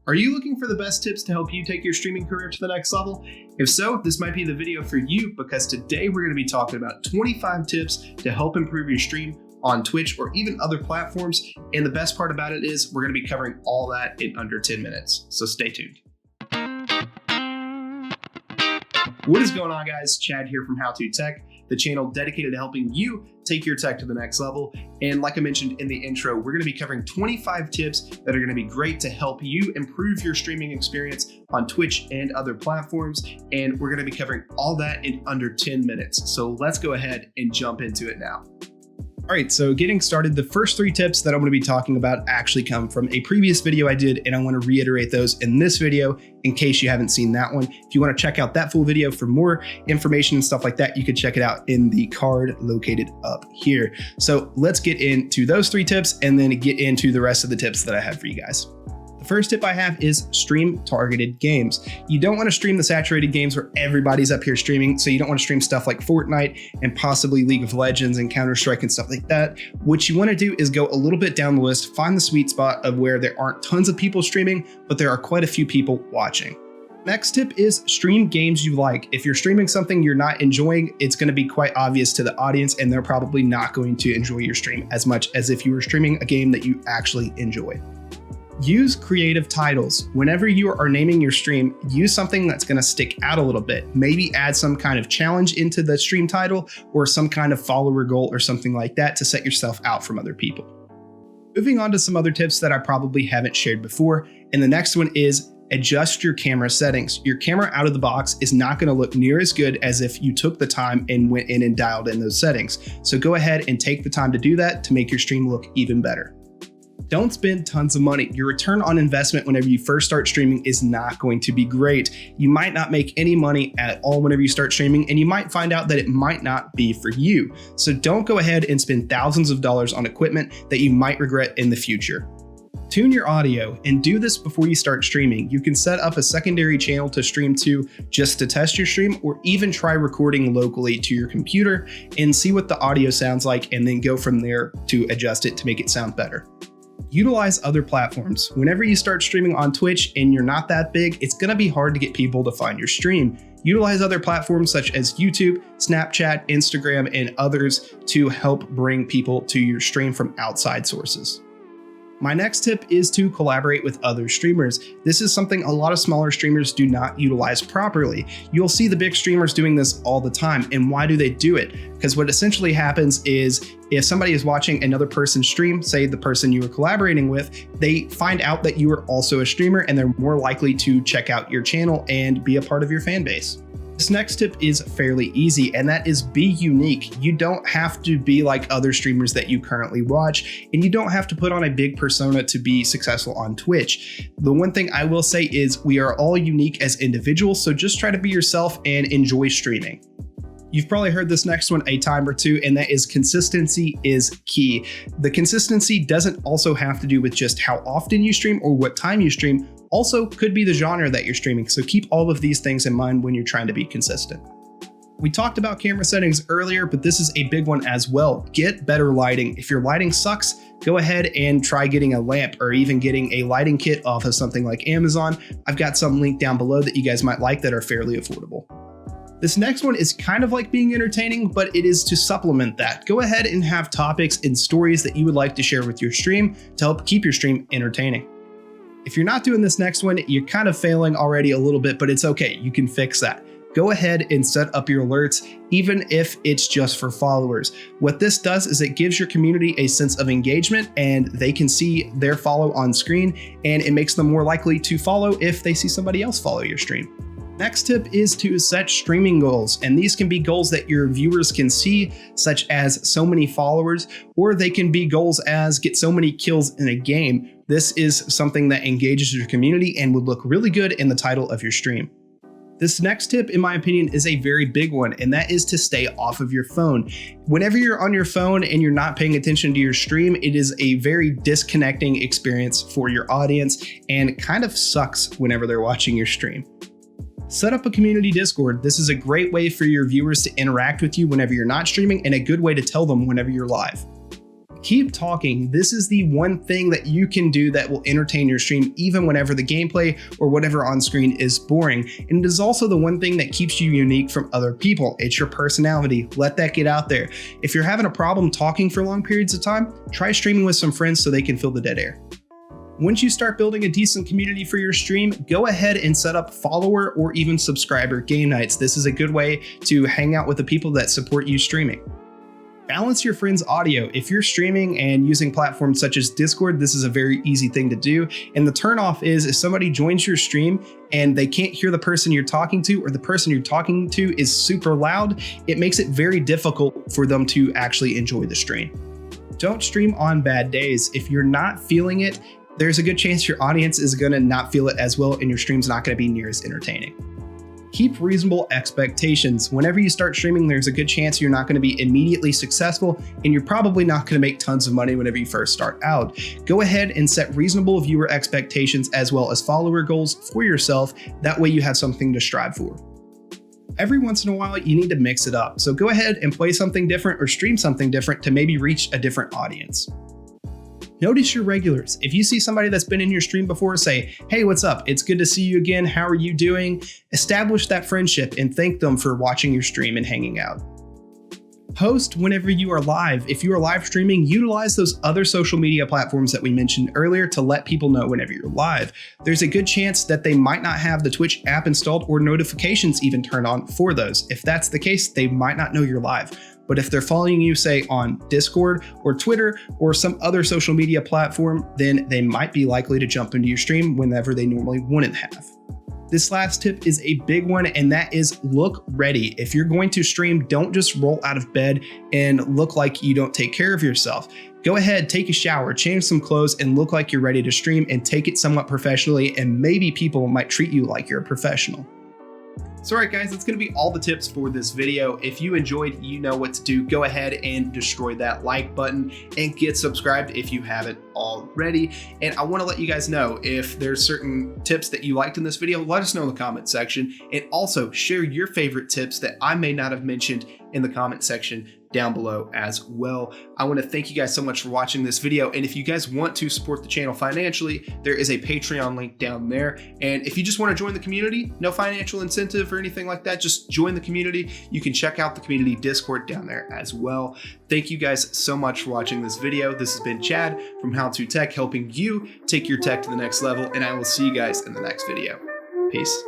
Are you looking for the best tips to help you take your streaming career to the next level? If so, this might be the video for you, because today we're going to be talking about 25 tips to help improve your stream on Twitch or even other platforms. And the best part about it is we're going to be covering all that in under 10 minutes. So stay tuned. What is going on, guys? Chad here from How To Tech, the channel dedicated to helping you take your tech to the next level. And like I mentioned in the intro, we're going to be covering 25 tips that are going to be great to help you improve your streaming experience on Twitch and other platforms. And we're going to be covering all that in under 10 minutes. So let's go ahead and jump into it now. All right, so getting started, the first 3 tips that I'm going to be talking about actually come from a previous video I did, and I want to reiterate those in this video in case you haven't seen that one. If you want to check out that full video for more information and stuff like that, you can check it out in the card located up here. So let's get into those 3 tips and then get into the rest of the tips that I have for you guys. First tip I have is stream targeted games. You don't want to stream the saturated games where everybody's up here streaming, so you don't want to stream stuff like Fortnite and possibly League of Legends and Counter-Strike and stuff like that. What you want to do is go a little bit down the list, find the sweet spot of where there aren't tons of people streaming, but there are quite a few people watching. Next tip is stream games you like. If you're streaming something you're not enjoying, it's going to be quite obvious to the audience, and they're probably not going to enjoy your stream as much as if you were streaming a game that you actually enjoy. Use creative titles. Whenever you are naming your stream, use something that's going to stick out a little bit. Maybe add some kind of challenge into the stream title or some kind of follower goal or something like that to set yourself out from other people. Moving on to some other tips that I probably haven't shared before. And the next one is adjust your camera settings. Your camera out of the box is not going to look near as good as if you took the time and went in and dialed in those settings. So go ahead and take the time to do that to make your stream look even better. Don't spend tons of money. Your return on investment whenever you first start streaming is not going to be great. You might not make any money at all whenever you start streaming, and you might find out that it might not be for you. So don't go ahead and spend thousands of dollars on equipment that you might regret in the future. Tune your audio, and do this before you start streaming. You can set up a secondary channel to stream to just to test your stream, or even try recording locally to your computer and see what the audio sounds like, and then go from there to adjust it to make it sound better. Utilize other platforms. Whenever you start streaming on Twitch and you're not that big, it's going to be hard to get people to find your stream. Utilize other platforms such as YouTube, Snapchat, Instagram, and others to help bring people to your stream from outside sources. My next tip is to collaborate with other streamers. This is something a lot of smaller streamers do not utilize properly. You'll see the big streamers doing this all the time. And why do they do it? Because what essentially happens is if somebody is watching another person's stream, say the person you were collaborating with, they find out that you are also a streamer, and they're more likely to check out your channel and be a part of your fan base. This next tip is fairly easy, and that is be unique. You don't have to be like other streamers that you currently watch, and you don't have to put on a big persona to be successful on Twitch. The one thing I will say is we are all unique as individuals, so just try to be yourself and enjoy streaming. You've probably heard this next one a time or two, and that is consistency is key. The consistency doesn't also have to do with just how often you stream or what time you stream. Also could be the genre that you're streaming. So keep all of these things in mind when you're trying to be consistent. We talked about camera settings earlier, but this is a big one as well. Get better lighting. If your lighting sucks, go ahead and try getting a lamp or even getting a lighting kit off of something like Amazon. I've got some linked down below that you guys might like that are fairly affordable. This next one is kind of like being entertaining, but it is to supplement that. Go ahead and have topics and stories that you would like to share with your stream to help keep your stream entertaining. If you're not doing this next one, you're kind of failing already a little bit, but it's okay. You can fix that. Go ahead and set up your alerts, even if it's just for followers. What this does is it gives your community a sense of engagement, and they can see their follow on screen, and it makes them more likely to follow if they see somebody else follow your stream. Next tip is to set streaming goals, and these can be goals that your viewers can see, such as so many followers, or they can be goals as get so many kills in a game. This is something that engages your community and would look really good in the title of your stream. This next tip, in my opinion, is a very big one, and that is to stay off of your phone. Whenever you're on your phone and you're not paying attention to your stream, it is a very disconnecting experience for your audience and kind of sucks whenever they're watching your stream. Set up a community Discord. This is a great way for your viewers to interact with you whenever you're not streaming, and a good way to tell them whenever you're live. Keep talking. This is the one thing that you can do that will entertain your stream even whenever the gameplay or whatever on screen is boring. And it is also the one thing that keeps you unique from other people. It's your personality. Let that get out there. If you're having a problem talking for long periods of time, try streaming with some friends so they can fill the dead air. Once you start building a decent community for your stream, go ahead and set up follower or even subscriber game nights. This is a good way to hang out with the people that support you streaming. Balance your friends' audio. If you're streaming and using platforms such as Discord, this is a very easy thing to do. And the turnoff is if somebody joins your stream and they can't hear the person you're talking to, or the person you're talking to is super loud, it makes it very difficult for them to actually enjoy the stream. Don't stream on bad days. If you're not feeling it, there's a good chance your audience is gonna not feel it as well and your stream's not gonna be near as entertaining. Keep reasonable expectations. Whenever you start streaming, there's a good chance you're not going to be immediately successful, and you're probably not going to make tons of money whenever you first start out. Go ahead and set reasonable viewer expectations as well as follower goals for yourself. That way you have something to strive for. Every once in a while, you need to mix it up. So go ahead and play something different or stream something different to maybe reach a different audience. Notice your regulars. If you see somebody that's been in your stream before, say, hey, what's up? It's good to see you again. How are you doing? Establish that friendship and thank them for watching your stream and hanging out. Post whenever you are live. If you are live streaming, utilize those other social media platforms that we mentioned earlier to let people know whenever you're live. There's a good chance that they might not have the Twitch app installed or notifications even turned on for those. If that's the case, they might not know you're live. But if they're following you, say on Discord or Twitter or some other social media platform, then they might be likely to jump into your stream whenever they normally wouldn't have. This last tip is a big one, and that is look ready. If you're going to stream, don't just roll out of bed and look like you don't take care of yourself. Go ahead, take a shower, change some clothes, and look like you're ready to stream and take it somewhat professionally, and maybe people might treat you like you're a professional. So alright guys, that's going to be all the tips for this video. If you enjoyed, you know what to do. Go ahead and destroy that like button and get subscribed if you haven't already. And I want to let you guys know if there's certain tips that you liked in this video, let us know in the comment section. And also share your favorite tips that I may not have mentioned in the comment section down below as well. I want to thank you guys so much for watching this video. And if you guys want to support the channel financially, there is a Patreon link down there. And if you just want to join the community, no financial incentive or anything like that, just join the community. You can check out the community Discord down there as well. Thank you guys so much for watching this video. This has been Chad from How To Tech, helping you take your tech to the next level. And I will see you guys in the next video. Peace.